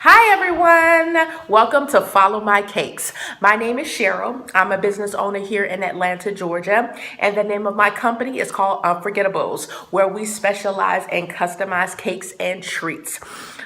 Hi everyone, welcome to Follow My Cakes. My name is Cheryl. I'm a business owner here in Atlanta, Georgia, and the name of my company is called Unforgettables, where we specialize in customized cakes and treats.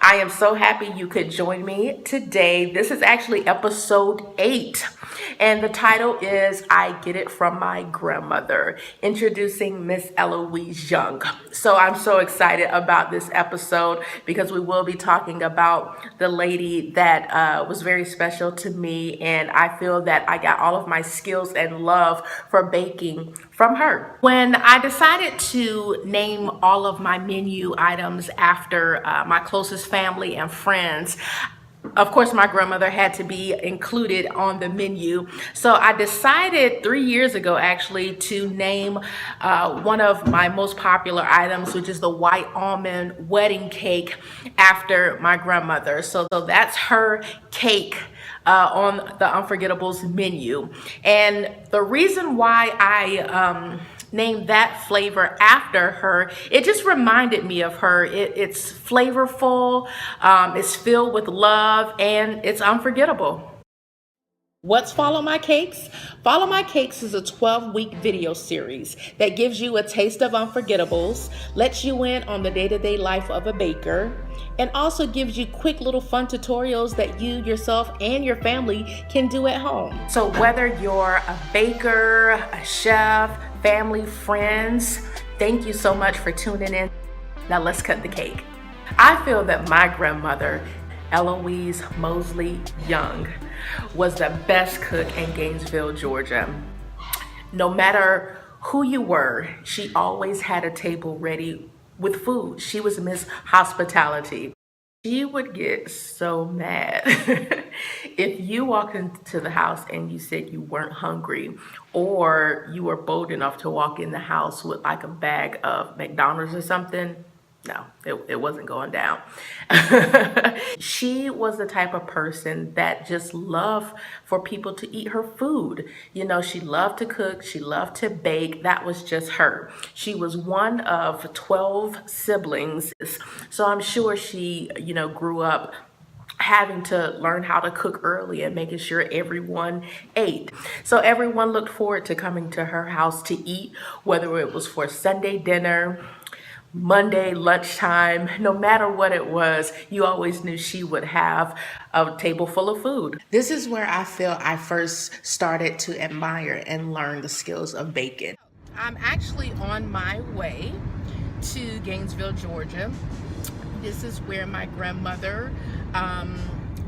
I am so happy you could join me today. This is actually episode 8, and the title is I Get It From My Grandmother, introducing Miss Eloise Young. So I'm so excited about this episode because we will be talking about the lady that was very special to me, and I feel that I got all of my skills and love for baking from her. When I decided to name all of my menu items after my closest family and friends, of course, my grandmother had to be included on the menu. So I decided 3 years ago, actually, to name one of my most popular items, which is the white almond wedding cake, after my grandmother. So that's her cake on the Unforgettables menu. And the reason why I named that flavor after her, it just reminded me of her. It's flavorful, it's filled with love, and it's unforgettable. What's Follow My Cakes? Follow My Cakes is a 12-week video series that gives you a taste of unforgettables, lets you in on the day-to-day life of a baker, and also gives you quick little fun tutorials that you, yourself, and your family can do at home. So whether you're a baker, a chef, family, friends, thank you so much for tuning in. Now let's cut the cake. I feel that my grandmother, Eloise Mosley Young, was the best cook in Gainesville, Georgia. No matter who you were, she always had a table ready with food. She was Miss Hospitality. She would get so mad if you walked into the house and you said you weren't hungry, or you were bold enough to walk in the house with like a bag of McDonald's or something. No, it wasn't going down. She was the type of person that just loved for people to eat her food. You know, she loved to cook, she loved to bake. That was just her. She was one of 12 siblings. So I'm sure she, grew up having to learn how to cook early and making sure everyone ate. So everyone looked forward to coming to her house to eat, whether it was for Sunday dinner, Monday lunchtime, no matter what it was, you always knew she would have a table full of food. This is where I feel I first started to admire and learn the skills of baking. I'm actually on my way to Gainesville, Georgia. This is where my grandmother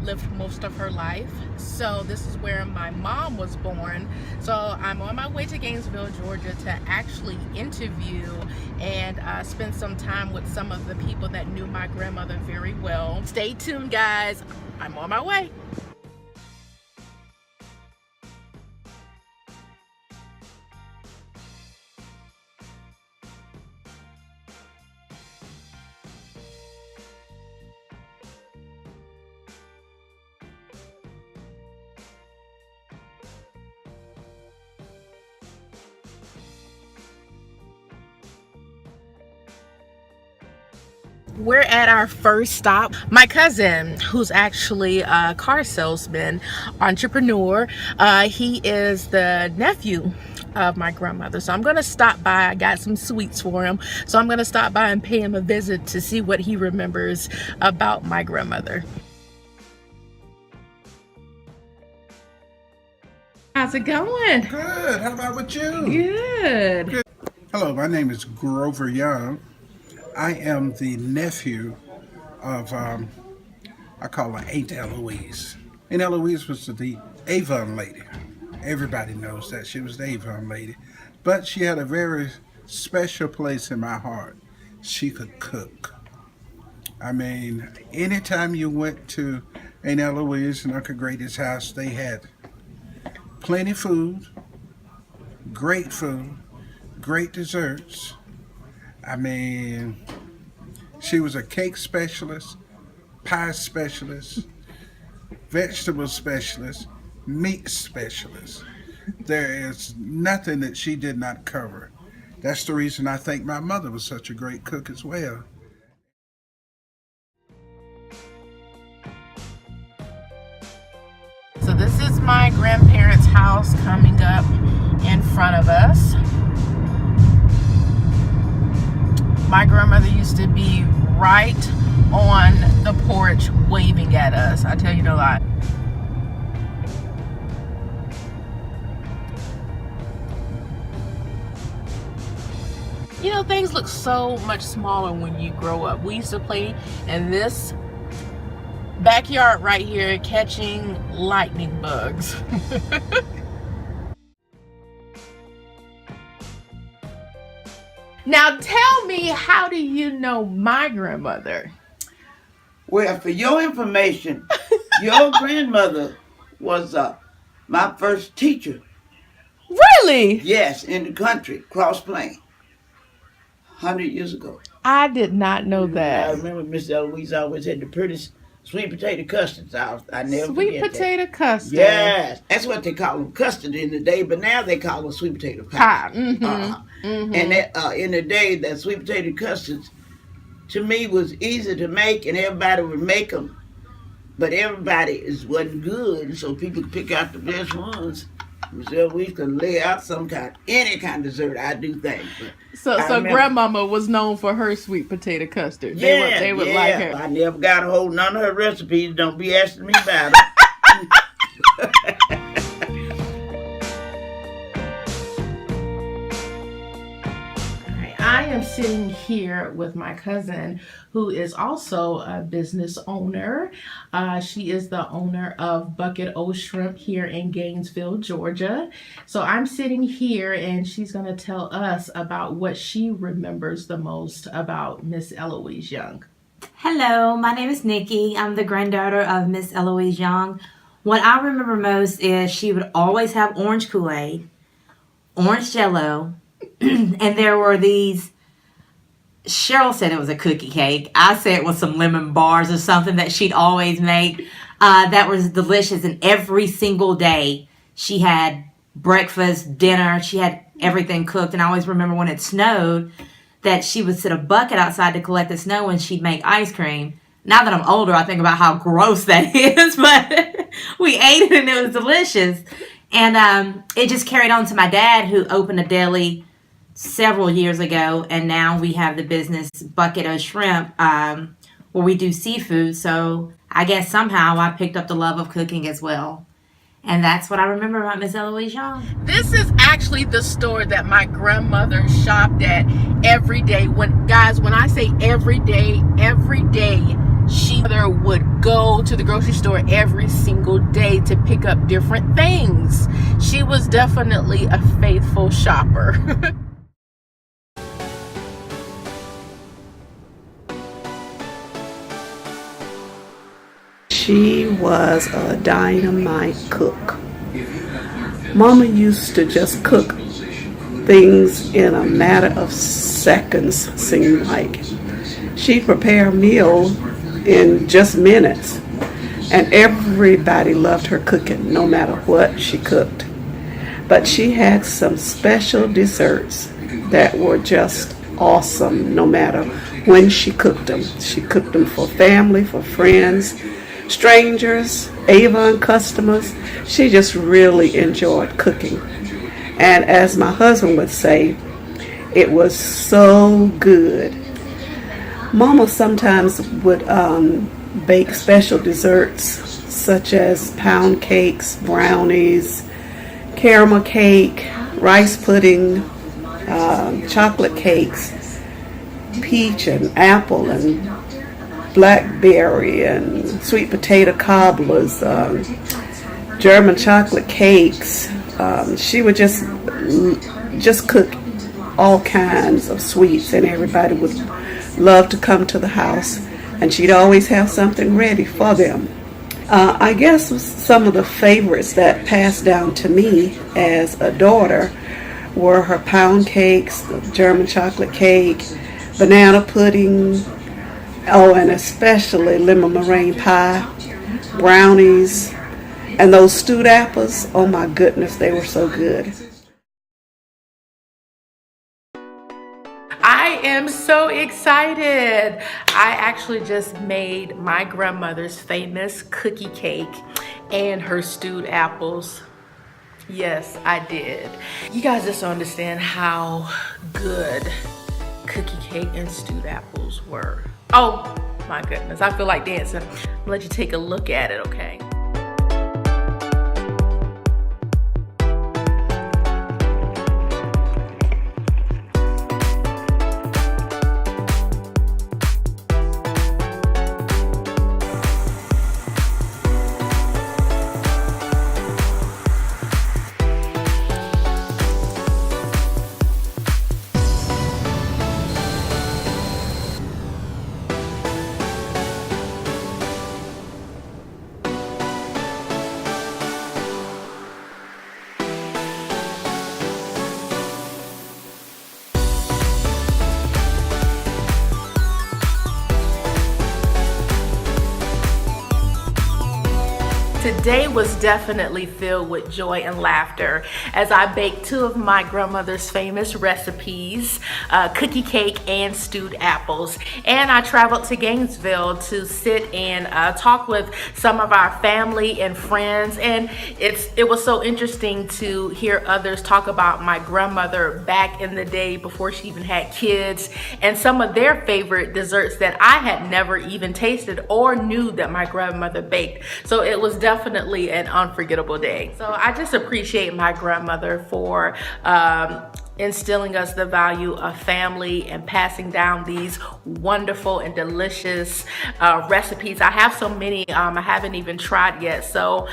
lived most of her life. So this is where my mom was born. So I'm on my way to Gainesville, Georgia to actually interview and spend some time with some of the people that knew my grandmother very well. Stay tuned, guys. I'm on my way. We're at our first stop. My cousin, who's actually a car salesman, entrepreneur, he is the nephew of my grandmother. So I'm gonna stop by. I got some sweets for him. So I'm gonna stop by and pay him a visit to see what he remembers about my grandmother. How's it going? Good. How about with you? Good. Hello, my name is Grover Young. I am the nephew of, I call her Aunt Eloise. Aunt Eloise was the Avon lady. Everybody knows that she was the Avon lady. But she had a very special place in my heart. She could cook. I mean, anytime you went to Aunt Eloise and Uncle Grady's house, they had plenty food, great desserts. I mean, she was a cake specialist, pie specialist, vegetable specialist, meat specialist. There is nothing that she did not cover. That's the reason I think my mother was such a great cook as well. grandparents' house coming up in front of us. My grandmother used to be right on the porch waving at us. I tell you no lie. You know, things look so much smaller when you grow up. We used to play in this backyard right here catching lightning bugs. Now tell me, how do you know my grandmother? Well, for your information, your grandmother was my first teacher. Really? Yes, in the country, Cross Plain, 100 years ago. I did not know I that. remember Miss Eloise always had the prettiest sweet potato custards. I never Sweet forget potato that. custard. Yes, that's what they call them, custard in the day, but now they call them sweet potato pie. Mm-hmm. And that, in the day, that sweet potato custards, to me, was easy to make, and everybody would make them. But everybody wasn't good, so people could pick out the best ones. So we could lay out any kind of dessert. I do things. So Grandmama was known for her sweet potato custard. Yeah, they would like her. I never got a hold of none of her recipes. Don't be asking me about it. I am sitting here with my cousin, who is also a business owner. She is the owner of Bucket O Shrimp here in Gainesville, Georgia. So I'm sitting here and she's going to tell us about what she remembers the most about Miss Eloise Young. Hello, my name is Nikki. I'm the granddaughter of Miss Eloise Young. What I remember most is she would always have orange Kool-Aid, orange Jell-O, and there were these, Cheryl said it was a cookie cake. I said it was some lemon bars or something that she'd always make. That was delicious. And every single day she had breakfast, dinner. She had everything cooked. And I always remember when it snowed that she would sit a bucket outside to collect the snow and she'd make ice cream. Now that I'm older, I think about how gross that is. But we ate it and it was delicious. And it just carried on to my dad, who opened a deli several years ago, and now we have the business Bucket O Shrimp, where we do seafood. So I guess somehow I picked up the love of cooking as well. And that's what I remember about Miss Eloise Young. This is actually the store that my grandmother shopped at every day. When I say every day, she would go to the grocery store every single day to pick up different things. She was definitely a faithful shopper. She was a dynamite cook. Mama used to just cook things in a matter of seconds, seemed like. She'd prepare a meal in just minutes, and everybody loved her cooking, no matter what she cooked. But she had some special desserts that were just awesome, no matter when she cooked them. She cooked them for family, for friends, strangers, Avon customers. She just really enjoyed cooking. And as my husband would say, it was so good. Mama sometimes would bake special desserts such as pound cakes, brownies, caramel cake, rice pudding, chocolate cakes, peach and apple and blackberry and sweet potato cobblers, German chocolate cakes. She would just cook all kinds of sweets, and everybody would love to come to the house, and she'd always have something ready for them. I guess some of the favorites that passed down to me as a daughter were her pound cakes, the German chocolate cake, banana pudding, and especially lemon meringue pie, brownies, and those stewed apples. Oh my goodness, they were so good. I am so excited. I actually just made my grandmother's famous cookie cake and her stewed apples Yes, I did. You guys just don't understand how good cookie cake and stewed apples were. Oh my goodness, I feel like dancing. I'm gonna let you take a look at it, okay? Today was definitely filled with joy and laughter as I baked two of my grandmother's famous recipes, cookie cake and stewed apples. And I traveled to Gainesville to sit and talk with some of our family and friends. And it was so interesting to hear others talk about my grandmother back in the day before she even had kids, and some of their favorite desserts that I had never even tasted or knew that my grandmother baked. So it was definitely an unforgettable day. So I just appreciate my grandmother for instilling us the value of family and passing down these wonderful and delicious recipes. I have so many I haven't even tried yet. So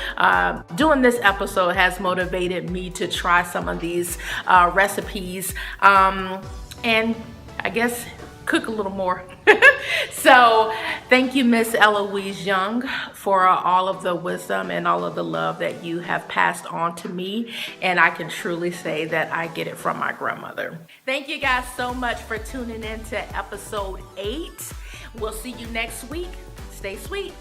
doing this episode has motivated me to try some of these recipes and I guess cook a little more. So thank you, Miss Eloise Young, for all of the wisdom and all of the love that you have passed on to me. And I can truly say that I get it from my grandmother. Thank you guys so much for tuning in to episode 8. We'll see you next week. Stay sweet.